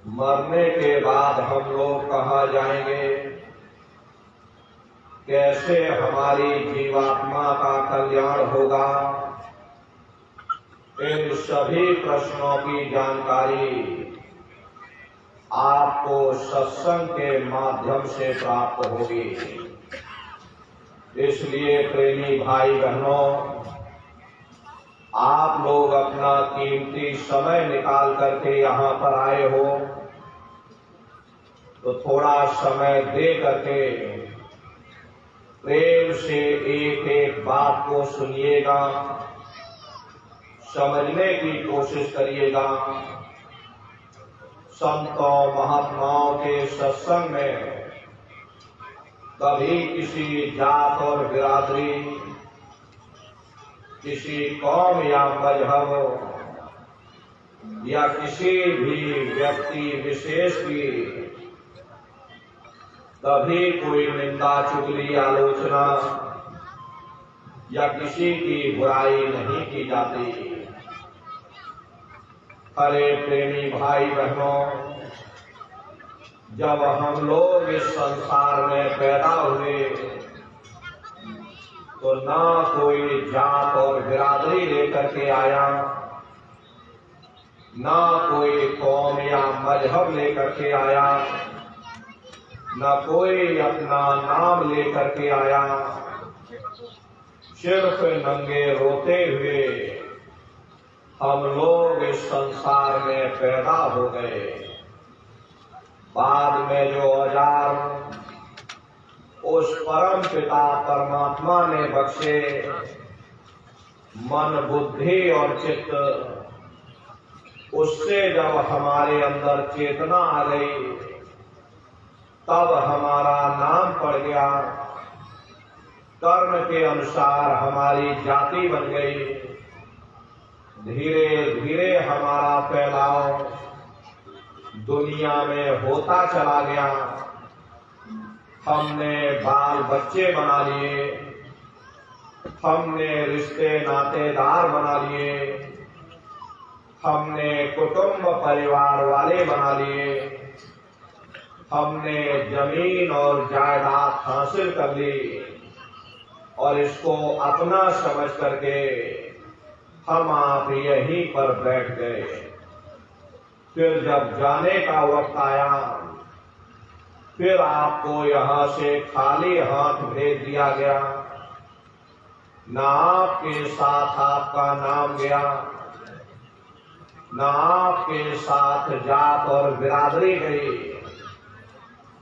मरने के बाद हम लोग कहाँ जाएंगे, कैसे हमारी जीवात्मा का कल्याण होगा, इन सभी प्रश्नों की जानकारी आपको सत्संग के माध्यम से प्राप्त होगी। इसलिए प्रेमी भाई बहनों, आप लोग अपना कीमती समय निकाल करके यहाँ पर आए हो, तो थोड़ा समय दे करके प्रेम से एक एक बात को सुनिएगा, समझने की कोशिश करिएगा। संतों महात्माओं के सत्संग में कभी किसी जात और बिरादरी, किसी कौम या मजहब या किसी भी व्यक्ति विशेष की कभी कोई निंदा, चुगली, आलोचना या किसी की बुराई नहीं की जाती। अरे प्रेमी भाई बहनों, जब हम लोग इस संसार में पैदा हुए तो ना कोई जात और बिरादरी लेकर के आया, ना कोई कौम या मजहब लेकर के आया, ना कोई अपना नाम लेकर के आया। सिर्फ नंगे रोते हुए हम लोग इस संसार में पैदा हो गए। बाद में जो औजार उस परम पिता परमात्मा ने बख्शे, मन, बुद्धि और चित्त, उससे जब हमारे अंदर चेतना आ गई, तब हमारा नाम पड़ गया, कर्म के अनुसार हमारी जाति बन गई। धीरे धीरे हमारा फैलाव दुनिया में होता चला गया। हमने बाल बच्चे बना लिए, हमने रिश्ते नातेदार बना लिए, हमने कुटुंब परिवार वाले बना लिए, हमने जमीन और जायदाद हासिल कर ली और इसको अपना समझ करके हम आप यहीं पर बैठ गए। फिर जब जाने का वक्त आया, फिर आपको यहाँ से खाली हाथ भेज दिया गया। ना आपके साथ आपका नाम गया, ना आपके साथ जात और बिरादरी गई,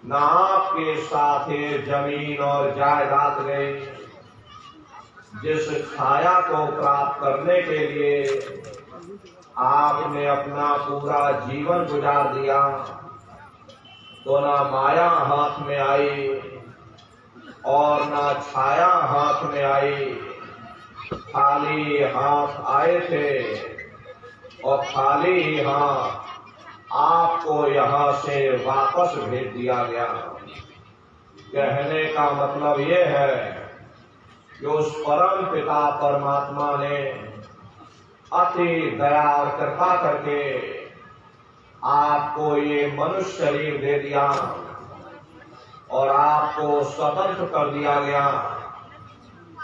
ना आपके साथ ये जमीन और जायदाद गई। जिस छाया को प्राप्त करने के लिए आपने अपना पूरा जीवन गुजार दिया, तो ना माया हाथ में आई और ना छाया हाथ में आई। खाली हाथ आए थे और खाली ही हाथ आपको यहाँ से वापस भेज दिया गया। कहने का मतलब ये है कि उस परम पिता परमात्मा ने अति दया और कृपा करके आपको ये मनुष्य शरीर दे दिया और आपको स्वतंत्र कर दिया गया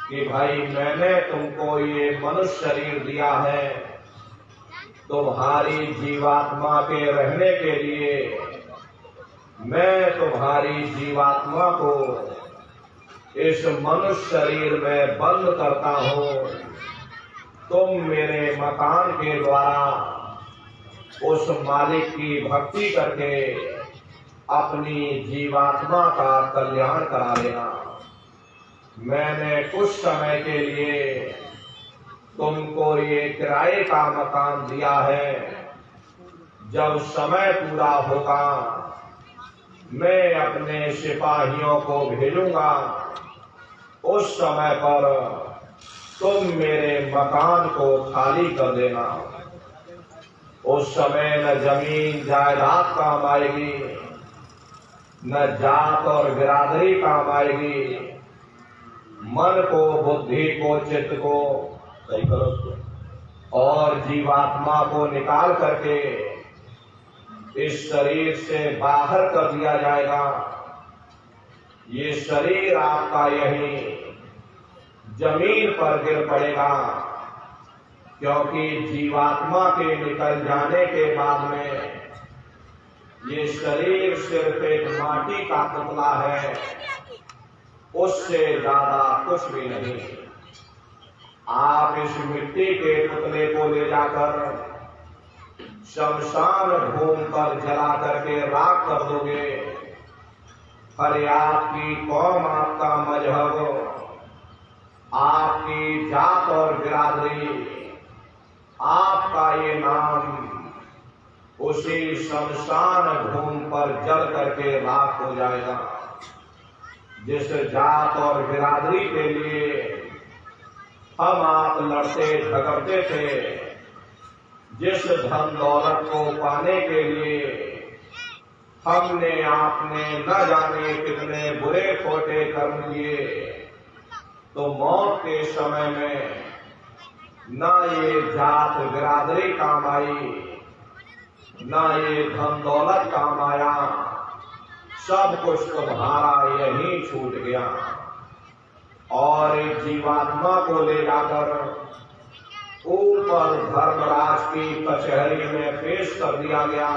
कि भाई मैंने तुमको ये मनुष्य शरीर दिया है तुम्हारी जीवात्मा के रहने के लिए। मैं तुम्हारी जीवात्मा को इस मनुष्य शरीर में बंद करता हूँ। तुम मेरे मकान के द्वारा उस मालिक की भक्ति करके अपनी जीवात्मा का कल्याण करा लेना। मैंने कुछ समय के लिए तुमको ये किराए का मकान दिया है। जब समय पूरा होगा मैं अपने सिपाहियों को भेजूंगा, उस समय पर तुम मेरे मकान को खाली कर देना। उस समय न जमीन जायदाद काम आएगी, न जात और बिरादरी काम आएगी। मन को, बुद्धि को, चित्त को सही करो। और जीवात्मा को निकाल करके इस शरीर से बाहर कर दिया जाएगा। ये शरीर आपका यही जमीन पर गिर पड़ेगा, क्योंकि जीवात्मा के निकल जाने के बाद में ये शरीर सिर्फ एक माटी का पुतला है, उससे ज्यादा कुछ भी नहीं। आप इस मिट्टी के पुतले को ले जाकर शमशान भूमि पर जला करके राख कर दोगे, पर आपकी कौम, आपका मजहब, आपकी जात और बिरादरी, आपका ये नाम उसी शमशान भूमि पर जल करके राख हो जाएगा। जिस जात और बिरादरी के लिए हम आप लड़ते झगड़ते थे, जिस धन दौलत को पाने के लिए हमने आपने न जाने कितने बुरे खोटे कर्म किए, तो मौत के समय में न ये जात बिरादरी काम आई, न ये धन दौलत काम आया, सब कुछ तुम्हारा यहीं छूट गया। और एक जीवात्मा को ले जाकर ऊपर धर्मराज की कचहरी में पेश कर दिया गया।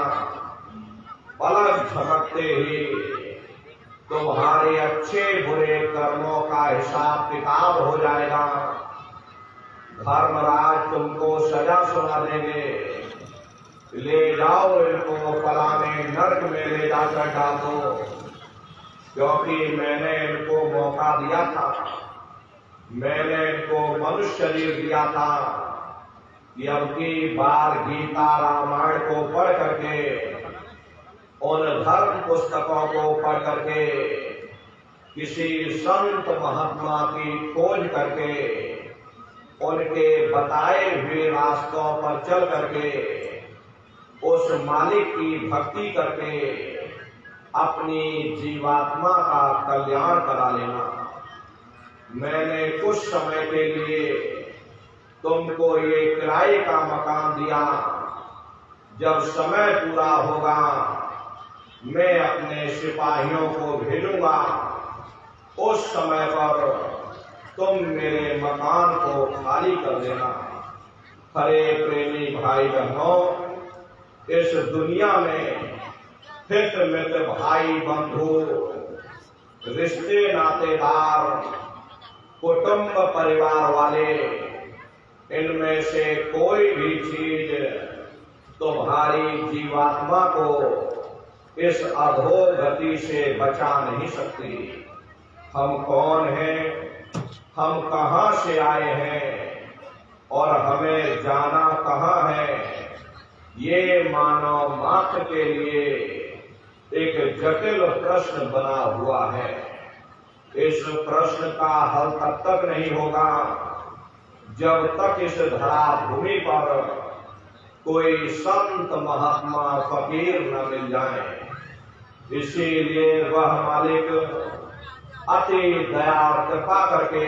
पलक झपकते ही तुम्हारे अच्छे बुरे कर्मों का हिसाब किताब हो जाएगा। धर्मराज तुमको सजा सुना देंगे, ले जाओ इनको फलाने नर्क में ले जाकर डाल दो, क्योंकि मैंने इनको मौका दिया था, मैंने इनको मनुष्य शरीर दिया था कि अब की बार गीता रामायण को पढ़ करके, उन धर्म पुस्तकों को पढ़ करके, किसी संत महात्मा की खोज करके, उनके बताए हुए रास्तों पर चल करके, उस मालिक की भक्ति करके अपनी जीवात्मा का कल्याण करा लेना। मैंने कुछ समय के लिए तुमको ये किराए का मकान दिया, जब समय पूरा होगा मैं अपने सिपाहियों को भेजूंगा, उस समय पर तुम मेरे मकान को खाली कर देना। हरे प्रेमी भाई बहनों, इस दुनिया में हित मित्र भाई बंधु रिश्ते नातेदार कुटुंब परिवार वाले, इनमें से कोई भी चीज तुम्हारी जीवात्मा को इस अधोगति से बचा नहीं सकती। हम कौन हैं, हम कहां से आए हैं और हमें जाना कहां है, ये मानव मात्र के लिए एक जटिल प्रश्न बना हुआ है। इस प्रश्न का हल तब तक नहीं होगा जब तक इस धरा भूमि पर कोई संत महात्मा फकीर न मिल जाए। इसीलिए वह मालिक अति दया और कृपा करके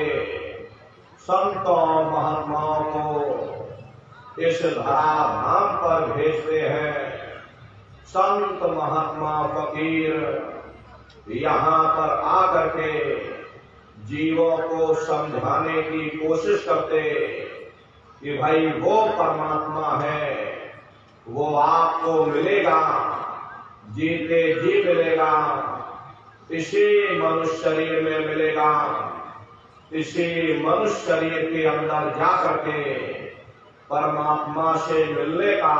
संतों महात्माओं को इस धरा धाम पर भेजते हैं। संत महात्मा फकीर यहाँ पर आकर के जीवों को समझाने की कोशिश करते कि भाई वो परमात्मा है, वो आपको मिलेगा, जीते जी मिलेगा, इसी मनुष्य शरीर में मिलेगा। इसी मनुष्य शरीर के अंदर जाकर के परमात्मा से मिलने का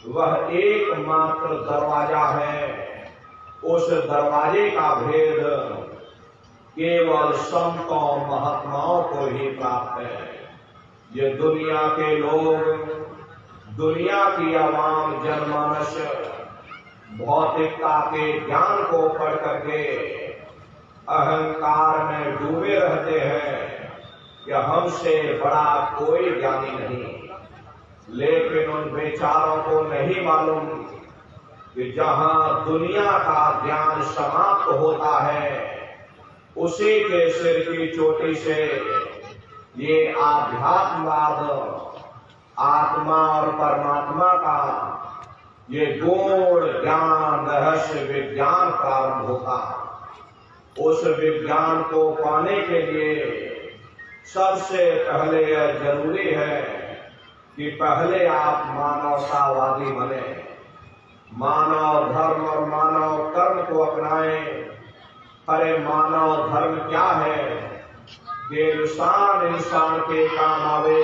वह एकमात्र दरवाजा है। उस दरवाजे का भेद केवल संतों महात्माओं को ही प्राप्त है। ये दुनिया के लोग, दुनिया की आवाम जनमानस भौतिकता के ज्ञान को पढ़ करके अहंकार में डूबे रहते हैं कि हमसे बड़ा कोई ज्ञानी नहीं। लेकिन उन बेचारों को नहीं मालूम कि जहां दुनिया का ज्ञान समाप्त होता है, उसी के सिर की चोटी से ये आध्यात्मवाद आत्मा और परमात्मा का ये गूढ़ ज्ञान रहस्य विज्ञान प्रारंभ होता। उस विज्ञान को पाने के लिए सबसे पहले यह जरूरी है कि पहले आप मानवतावादी बने, मानव धर्म और मानव कर्म को अपनाएं। अरे मानव धर्म क्या है कि इंसान इंसान के काम आवे,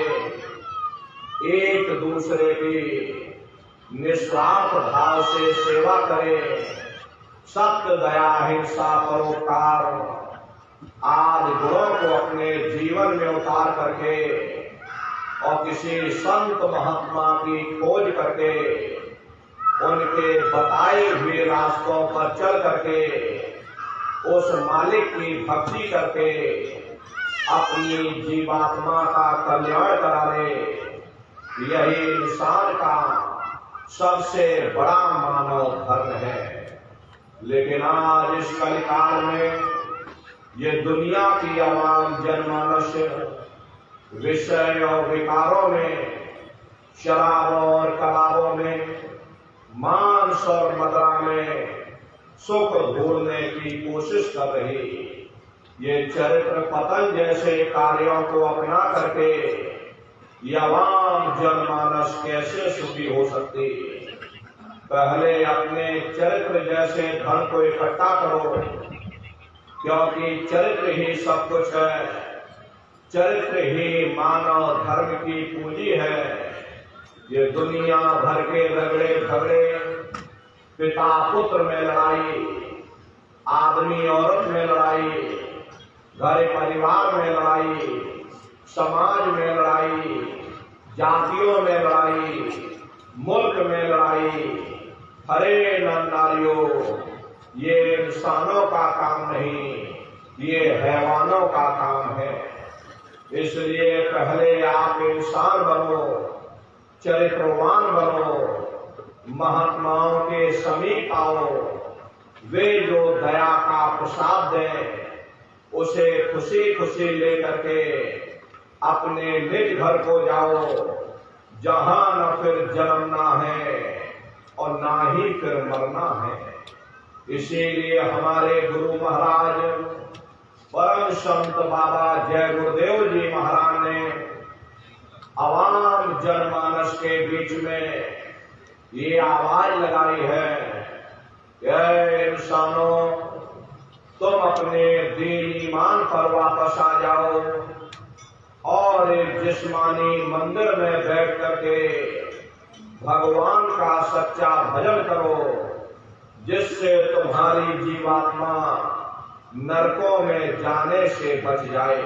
एक दूसरे की निस्वार्थ भाव से सेवा करे, सत्य दया हिंसा परोपकार आदि गुणों को अपने जीवन में उतार करके और किसी संत महात्मा की खोज करके उनके बताए हुए रास्तों पर चल करके उस मालिक की भक्ति करके अपनी जीवात्मा का कल्याण करा ले, यही इंसान का सबसे बड़ा मानव धर्म है। लेकिन आज इस कलिकाल में ये दुनिया की आवाम जनमानस विषय और विकारों में, शराबों और कबाबों में, मांस और मदिरा में सुख ढूंढने की कोशिश कर रही। ये चरित्र पतन जैसे कार्यों को अपना करके ये आवाम जनमानस कैसे सुखी हो सकती। पहले अपने चरित्र जैसे धन को इकट्ठा करो, क्योंकि चरित्र ही सब कुछ है, चरित्र ही मानव धर्म की पूंजी है। ये दुनिया भर के झगड़े झगड़े, पिता पुत्र में लड़ाई, आदमी औरत में लड़ाई, घर परिवार में लड़ाई, समाज में लड़ाई, जातियों में लड़ाई, मुल्क में लड़ाई। हरे नारियों, ये इंसानों का काम नहीं, ये हैवानों का काम है। इसलिए पहले आप इंसान बनो, चरित्रवान बनो, महात्माओं के समीप आओ, वे जो दया का प्रसाद दें उसे खुशी खुशी लेकर के अपने निज घर को जाओ, जहां न फिर जन्मना है और ना ही फिर मरना है। इसीलिए हमारे गुरु महाराज परम संत बाबा जय गुरुदेव जी महाराज ने आवाम जनमानस के बीच में ये आवाज लगाई है कि इंसानों, तुम अपने दीन ईमान पर वापस आ जाओ और एक जिस्मानी मंदिर में बैठ करके भगवान का सच्चा भजन करो, जिससे तुम्हारी जीवात्मा नरकों में जाने से बच जाए।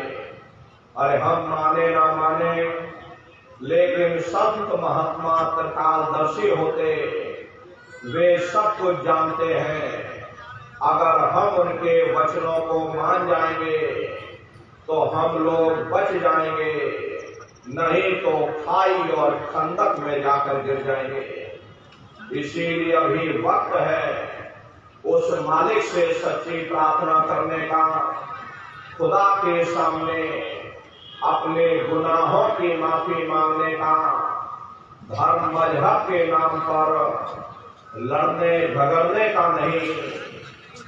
अरे हम माने ना माने, लेकिन संत महात्मा त्रिकालदर्शी होते, वे सब कुछ जानते हैं। अगर हम उनके वचनों को मान जाएंगे तो हम लोग बच जाएंगे, नहीं तो खाई और खंदक में जाकर गिर जाएंगे। इसीलिए अभी वक्त है उस मालिक से सच्ची प्रार्थना करने का, खुदा के सामने अपने गुनाहों की माफी मांगने का, धर्म मजहब के नाम पर लड़ने झगड़ने का नहीं,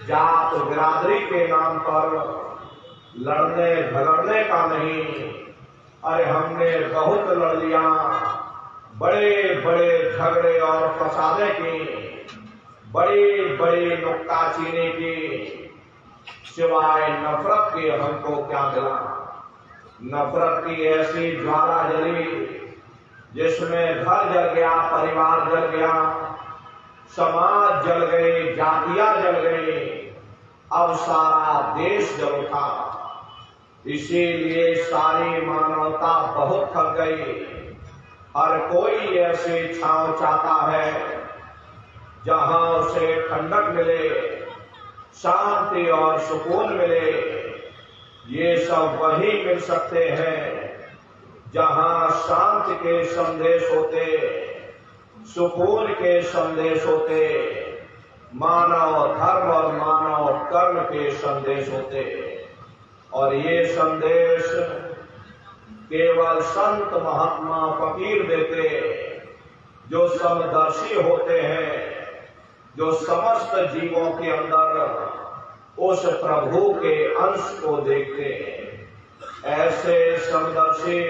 जात बिरादरी के नाम पर लड़ने झगड़ने का नहीं। अरे हमने बहुत लड़ लिया, बड़े बड़े झगड़े और फसादे की, बड़ी बड़ी नुक्ताचीनी की, सिवाय नफरत के हमको क्या मिला। नफरत की ऐसी ज्वाला जली जिसमें घर जल गया, परिवार जल गया, समाज जल गई, जातियां जल गई, अब सारा देश जल उठा। इसीलिए सारी मानवता बहुत थक गई। हर कोई ऐसी छांव चाहता है जहां उसे ठंडक मिले, शांति और सुकून मिले। ये सब वही मिल सकते हैं जहां शांति के संदेश होते, सुकून के संदेश होते, मानव धर्म और मानव कर्म के संदेश होते। और ये संदेश केवल संत महात्मा फकीर देते, जो समदर्शी होते हैं, जो समस्त जीवों के अंदर उस प्रभु के अंश को देखते हैं। ऐसे समदर्शी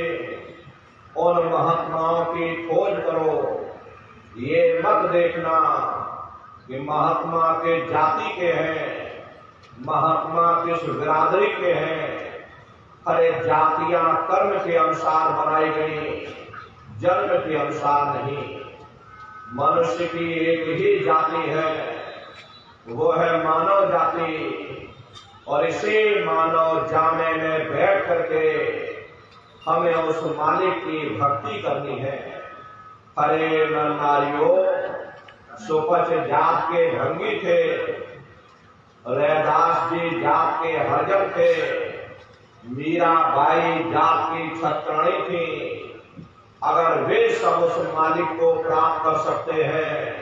उन महात्माओं की खोज करो। ये मत देखना कि महात्मा के जाति के हैं, महात्मा किस बिरादरी के हैं। अरे जातियां कर्म के अनुसार बनाई गई, जन्म के अनुसार नहीं। मनुष्य की एक ही जाति है, वो है मानव जाति। और इसी मानव जामे में बैठ करके हमें उस मालिक की भक्ति करनी है। हरे नर नारियों, सुपच जात के भंगी थे, रैदास जी जात के हरजन थे, मीराबाई जात की छत्रणी थी। अगर वे सब उस मालिक को प्राप्त कर सकते हैं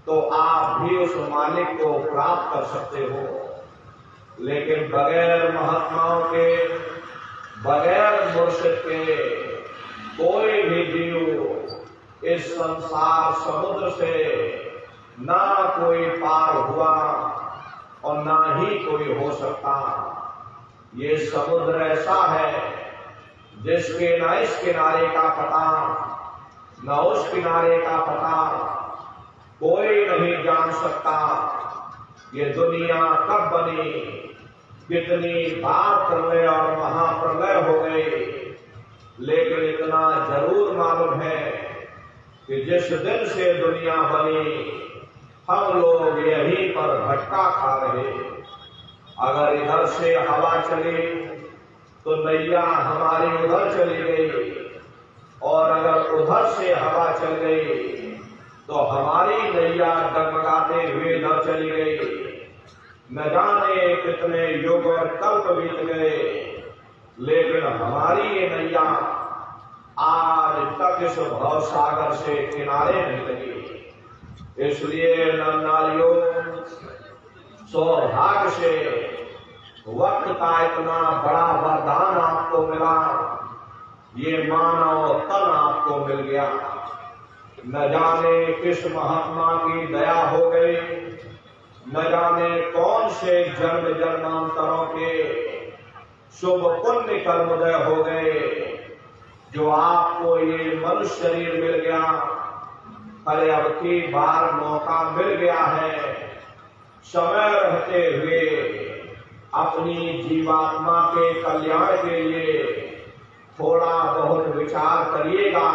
तो आप भी उस मालिक को प्राप्त कर सकते हो। लेकिन बगैर महात्माओं के, बगैर मुर्शिद के कोई भी जीव इस संसार समुद्र से ना कोई पार हुआ और ना ही कोई हो सकता। ये समुद्र ऐसा है जिसके न इस किनारे का पता न उस किनारे का पता कोई नहीं जान सकता। ये दुनिया कब बनी, कितनी बार प्रलय और महाप्रलय हो गई, लेकिन इतना जरूर मालूम है कि जिस दिन से दुनिया बनी हम लोग यहीं पर भटका खा रहे। अगर इधर से हवा चली तो नैया हमारी उधर चली गई, और अगर उधर से हवा चल गई तो हमारी नैया डगमगाते हुए इधर चली गई। न जाने कितने युग और कल्प बीत गए, लेकिन हमारी ये नैया आज तक इस भव सागर से किनारे नहीं लगी। इसलिए नारियों, सौभाग्य से वक्त का इतना बड़ा वरदान आपको मिला, ये मानव तन आपको मिल गया। न जाने किस महात्मा की दया हो गई, न जाने कौन से जन्म जन्मांतरों के शुभ पुण्य कर्मोदय हो गए, जो आपको ये मनुष्य शरीर मिल गया। अरे अब की बार मौका मिल गया है, समय रहते हुए अपनी जीवात्मा के कल्याण के लिए थोड़ा बहुत विचार करिएगा,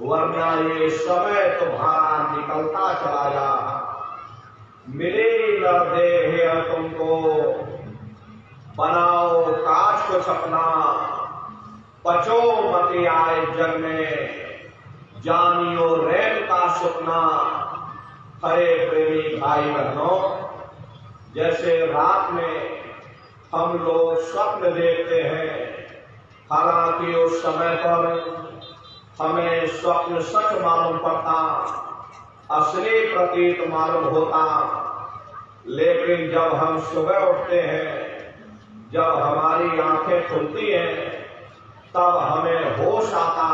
वरना ये समय तुम्हारा निकलता चला जा। मिले न देह तुमको, बनाओ काश को सपना, पचो मत आए जग में, जानियो रैन का सपना। हरे प्रेमी भाई बहनों, जैसे रात में हम लोग स्वप्न देखते हैं, हालांकि उस समय पर हमें स्वप्न सच मालूम पड़ता, असली प्रतीत मालूम होता। लेकिन जब हम सुबह उठते हैं, जब हमारी आंखें खुलती हैं, तब हमें होश आता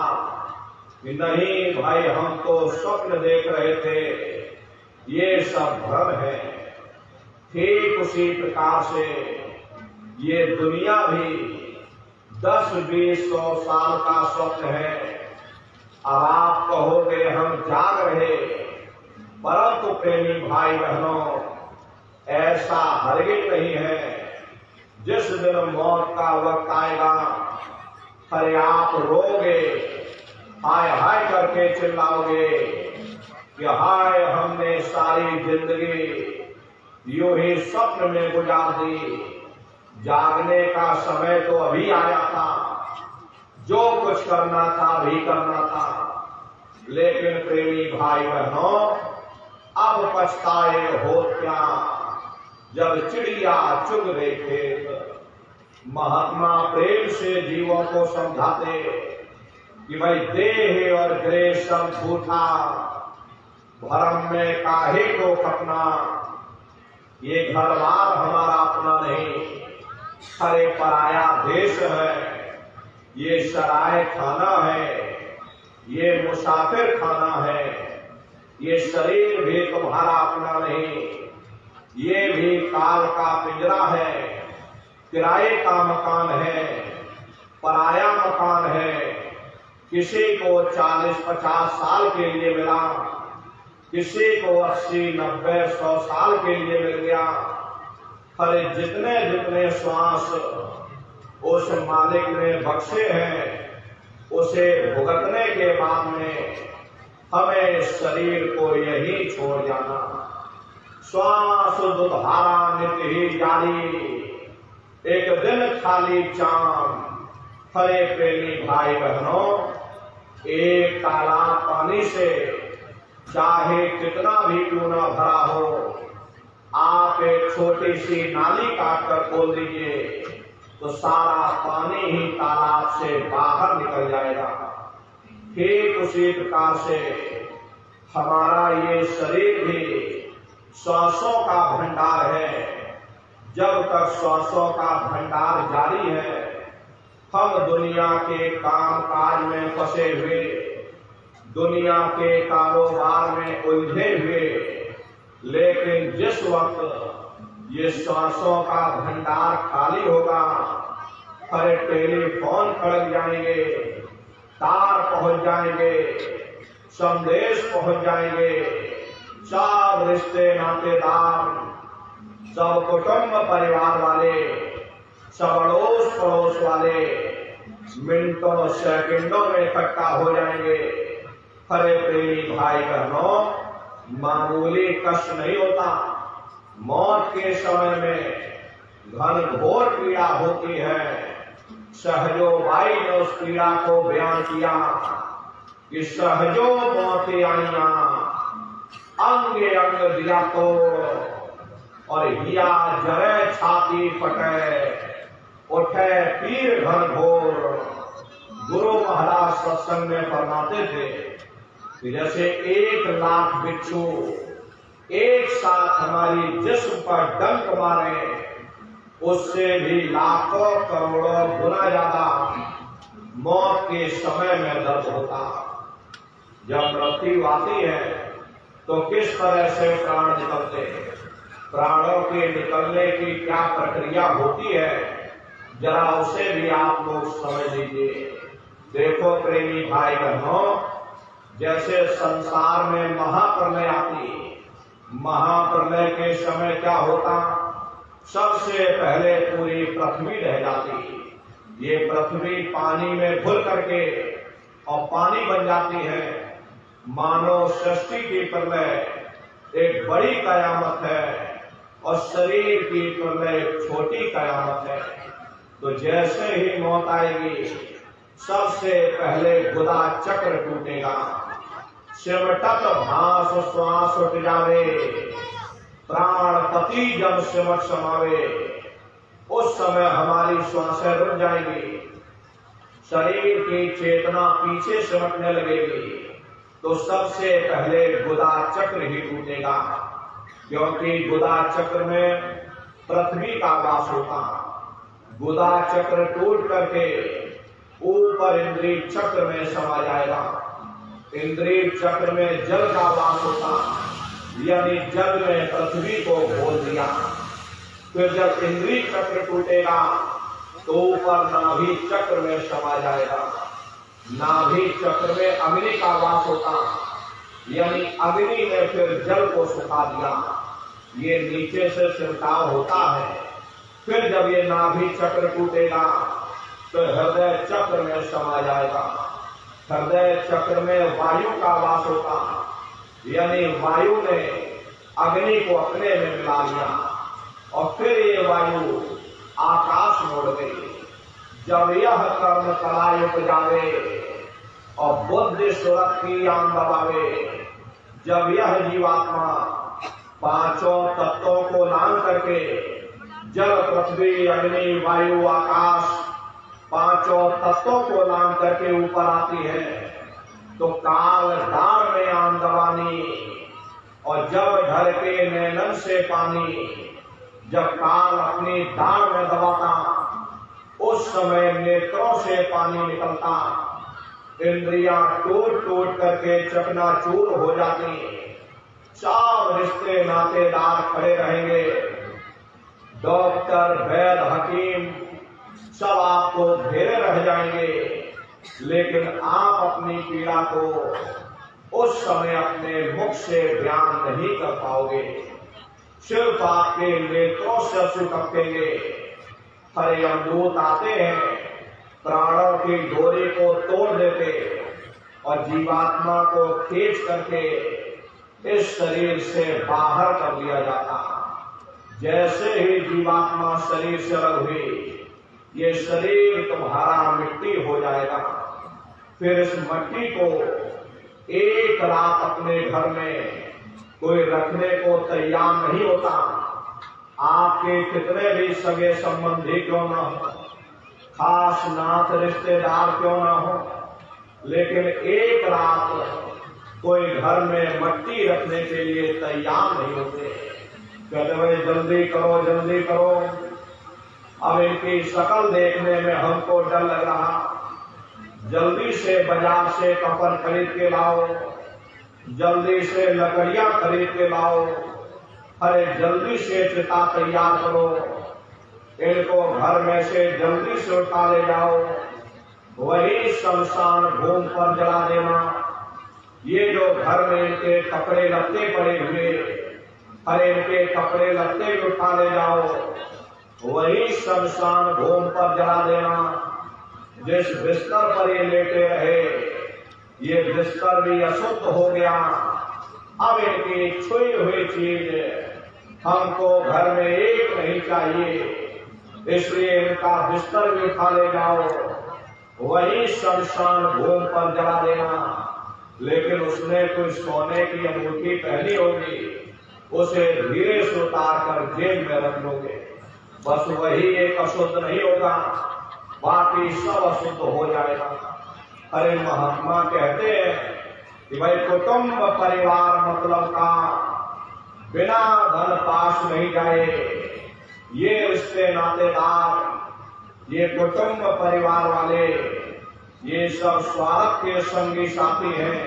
कि नहीं भाई, हम तो स्वप्न देख रहे थे, ये सब भ्रम है। ठीक उसी प्रकार से ये दुनिया भी 10-20-100 साल का स्वप्न है। अब आप कहोगे हम जाग रहे, परंतु प्रेमी भाई बहनों, ऐसा हरगिज नहीं है। जिस दिन मौत का वक्त आएगा, अरे आप रोगे, हाय हाय करके चिल्लाओगे कि हाय, हमने सारी जिंदगी यूं ही स्वप्न में गुजार दी, जागने का समय तो अभी आया था, जो कुछ करना था अभी करना था। लेकिन प्रेमी भाई बहनों, अब पछताए हो क्या, जब चिड़िया चुग गई खेत। महात्मा प्रेम से जीवों को समझाते कि भाई देह और ग्रेह सब झूठा, भरम में काहे को खपना, ये घर बार हमारा अपना नहीं, हरे पराया देश है। ये सराय खाना है, ये मुसाफिर खाना है, ये शरीर भी तुम्हारा अपना नहीं, ये भी काल का पिंजरा है, किराए का मकान है, पराया मकान है। किसी को 40-50 साल के लिए मिला, किसी को 80-90-100 साल के लिए मिल गया। पर जितने जितने श्वास उस मालिक ने बख्शे हैं, उसे भुगतने के बाद में हमें शरीर को यही छोड़ जाना। श्वास दुधारा नित्य ही जारी, एक दिन खाली चांद। हरे प्रेमी भाई बहनों, एक तालाब पानी से चाहे कितना भी क्यों न भरा हो, आप एक छोटी सी नाली काट कर खोल दीजिए तो सारा पानी ही तालाब से बाहर निकल जाएगा। ठीक उसी प्रकार से हमारा ये शरीर भी श्वासों का भंडार है। जब तक श्वासों का भंडार जारी है, हम दुनिया के काम काज में फंसे हुए, दुनिया के कारोबार में उलझे हुए, लेकिन जिस वक्त ये श्वासों का भंडार खाली होगा, हर टेलीफोन खड़क जाएंगे, तार पहुंच जाएंगे, संदेश पहुंच जाएंगे, सब रिश्ते नातेदार, सब कुटुंब परिवार वाले, सब अड़ोस पड़ोस वाले मिनटों सेकंडों में इकट्ठा हो जाएंगे। हरे प्रेमी भाई बहनों, मामूली कष्ट नहीं होता। मौत के समय में घनघोर पीड़ा होती है। सहजो भाई ने उस पीड़ा को बयान किया कि सहजो मौतें आईया, अंगे अंग दिया तोड़ और हिया जरे छाती फटे, उठे पीर घनघोर। गुरु महाराज सत्संग में फरमाते थे कि जैसे 1 लाख बिच्छू एक साथ हमारी जिस्म पर डंक मारे, उससे भी लाखों करोड़ों गुना ज्यादा मौत के समय में दर्द होता। जब मृत्यु आती है तो किस तरह से प्राण निकलते हैं, प्राणों के निकलने की क्या प्रक्रिया होती है, जरा उसे भी आप लोग समझ लीजिए। देखो प्रेमी भाई बहनों, जैसे संसार में महाप्रलय आती, महाप्रलय के समय क्या होता, सबसे पहले पूरी पृथ्वी रह जाती। ये पृथ्वी पानी में घुल करके और पानी बन जाती है। मानव सृष्टि की प्रलय एक बड़ी कयामत है और शरीर की प्रलय छोटी कयामत है। तो जैसे ही मौत आएगी, सबसे पहले गुदा चक्र टूटेगा, सिमटत भास श्वास उठ जावे, प्राणपति जब सिमट समावे। उस समय हमारी श्वासें रुक जाएंगी, शरीर की चेतना पीछे सिमटने लगेगी, तो सबसे पहले गुदा चक्र ही टूटेगा, क्योंकि गुदा चक्र में पृथ्वी का वास होता। गुदा चक्र टूट करके ऊपर इंद्रिय चक्र में समा जाएगा। इंद्रिय चक्र में जल का वास होता, यानी जल में पृथ्वी को खोल दिया। फिर जब इंद्रिय चक्र टूटेगा तो ऊपर नाभि चक्र में समा जाएगा। नाभि चक्र में अग्नि का वास होता, यानी अग्नि ने फिर जल को सुखा दिया। ये नीचे से छिड़काव होता है। फिर जब ये नाभि चक्र टूटेगा तो हृदय चक्र में समा जाएगा। हृदय चक्र में वायु का वास होता, यानी वायु ने अग्नि को अपने में मिला लिया और फिर ये वायु आकाश में उड़ गई। जब यह कर्म कलाई उपजावे और बुद्धि सुरत की आन दबावे, जब यह जीवात्मा पांचों तत्वों को लान करके जल पृथ्वी अग्नि वायु आकाश पांचों तत्वों को लान करके ऊपर आती है, तो काल दार में आन दबानी और जब ढल के नैनन से पानी, जब काल अपनी दाढ़ में दबाता, उस समय नेत्रों से पानी निकलता, इंद्रियां टूट टूट करके चकनाचूर हो जाती, सब रिश्ते नातेदार खड़े रहेंगे, डॉक्टर वैद हकीम सब आपको घेरे रह जाएंगे, लेकिन आप अपनी पीड़ा को उस समय अपने मुख से बयान नहीं कर पाओगे, सिर्फ आपके नेत्रों से अश्रु टपकेंगे। हरे अमदूत आते हैं, प्राणों की डोरी को तोड़ देते और जीवात्मा को खींच करके इस शरीर से बाहर कर दिया जाता। जैसे ही जीवात्मा शरीर से अलग हुई, ये शरीर तुम्हारा मिट्टी हो जाएगा। फिर इस मिट्टी को एक रात अपने घर में कोई रखने को तैयार नहीं होता। आपके कितने भी सगे संबंधी क्यों ना हो, खास नात रिश्तेदार क्यों ना हो, लेकिन एक रात कोई घर में मिट्टी रखने के लिए तैयार नहीं होते। कहते भाई जल्दी करो जल्दी करो, अब इनकी शक्ल देखने में हमको डर लग रहा, जल्दी से बाजार से कफन खरीद के लाओ, जल्दी से लकड़ियां खरीद के लाओ, अरे जल्दी से चिता तैयार करो, इनको घर में से जल्दी से उठा ले जाओ, वही शमशान भूमि पर जला देना। ये जो घर में इनके कपड़े लत्ते पड़े हुए, अरे इनके कपड़े लत्ते भी उठा ले जाओ, वही शमशान भूमि पर जला देना। जिस बिस्तर पर ये लेटे रहे, ये बिस्तर भी अशुद्ध हो गया। अब इनकी छुई हुई चीज हमको घर में एक नहीं चाहिए, इसलिए इनका बिस्तर भी उठा ले जाओ, वही शमशान भूमि पर जला देना। लेकिन उसने कोई सोने की अंगूठी पहनी होगी, उसे धीरे से उतार कर जेब में रख लोगे, बस वही एक अशुद्ध नहीं होगा, बाकी सब अशुद्ध हो जाएगा। अरे महात्मा कहते हैं कि भाई कुटुंब परिवार मतलब का बिना धन पास नहीं जाए। ये रिश्ते नातेदार, ये कुटुंब परिवार वाले, ये सब स्वार्थ के संगी साथी हैं।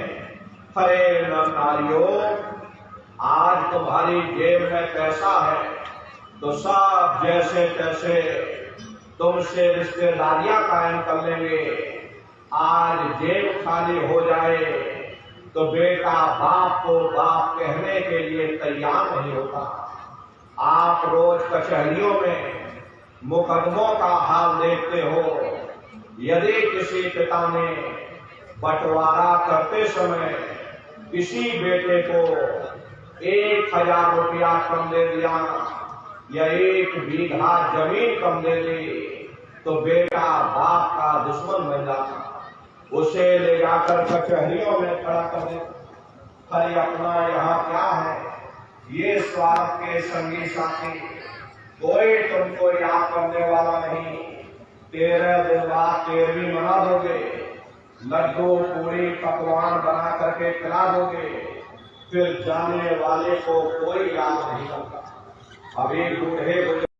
अरे नारियों, आज तुम्हारी जेब में पैसा है तो सब जैसे तैसे तुमसे रिश्तेदारियां कायम कर लेंगे। आज जेब खाली हो जाए तो बेटा बाप को बाप कहने के लिए तैयार नहीं होता। आप रोज कचहरियों में मुकदमों का हाल देखते हो। यदि किसी पिता ने बंटवारा करते समय किसी बेटे को 1000 रुपया कम दे दिया या 1 बीघा जमीन कम दे दी, तो बेटा बाप का दुश्मन बन जाता, उसे ले जाकर कचहरियों में खड़ा कर दे। अरे अपना यहाँ क्या है, ये स्वार्थ के संगी साथी, कोई तुमको याद करने वाला नहीं। 13 दिन बाद 13वीं मना दोगे, लड्डू पूरी पकवान बना करके खिला दोगे, फिर जाने वाले को कोई याद नहीं करता। अभी बूढ़े